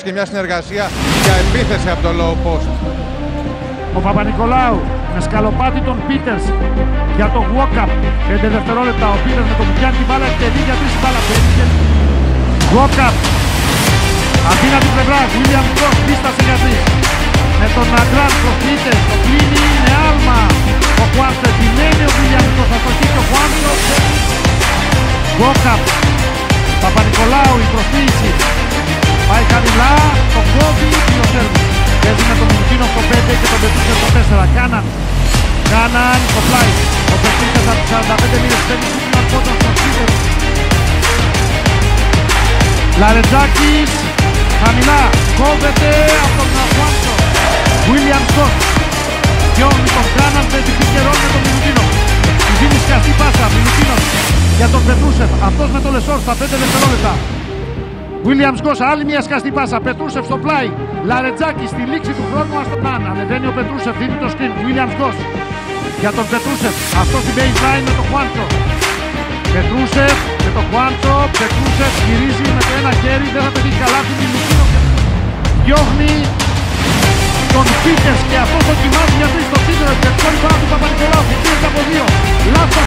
Και μια συνεργασία για επίθεση από το low post. Ο Παπα-Νικολάου με σκαλοπάτι τον Πίτερς για το walk-up. 5 δευτερόλεπτα. Ο Πίτερς με το που πιάνει την μπάλα και δει για 3 μπάλα. Walk-up. Αδύνατη πλευρά. William Cross δίστασε για 3. Με τον Αγκράν προσποιείται. Το κλείνει. Είναι άλμα. Ο Χουάντσο επιμένει. Ο William Cross θα το χύσει. Ο Χουάντσο. Walk-up. Παπα-Νικολάου η προσποίηση. Πάει χαμηλά, το κόβει, φιλοσέρβει. Παίζει με τον Μιλουτίνοφ στο 5 και τον Πετρούσεφ στο 4. Κάναν το πλάι. Ο Πετρούσεφ από τους 45 μήνες παίρνει σούτινο αρκόταν στον Πίτερ. Λαρετζάκης, χαμηλά, κόβεται από τον Χουάντσο. William Scott. Διώχνει τον Κάναν, παίζει πικερών με τον Μιλουτίνοφ. Του δίνει σκαστή πάσα, Μιλουτίνοφ για τον Πετρούσεφ. Αυτός με το Λεσόρ στα 5 δευτερόλεπτα. Williams Γκος, άλλη μια σκαστή πάσα. Πετρούσεφ στο πλάι. Λαρετζάκη στη λήξη του χρόνου. Αστοπάν. Ανεβαίνει ο Πετρούσεφ, δίνει το screen. Williams Γκος για τον Πετρούσεφ. Αυτό στην baseline με τον Χουάντσο. Πετρούσεφ με τον Χουάντσο. Πετρούσεφ γυρίζει με το ένα χέρι. Δεν θα πετύχει καλά του Μιλουτίνοφ. Διώχνει τον Πίτερς και αυτός δοκιμάζει για 3 στο Πίτερς. Τελικό πάνω του Παπα-Νικολάου. Πίτερς από 2. Λάθος.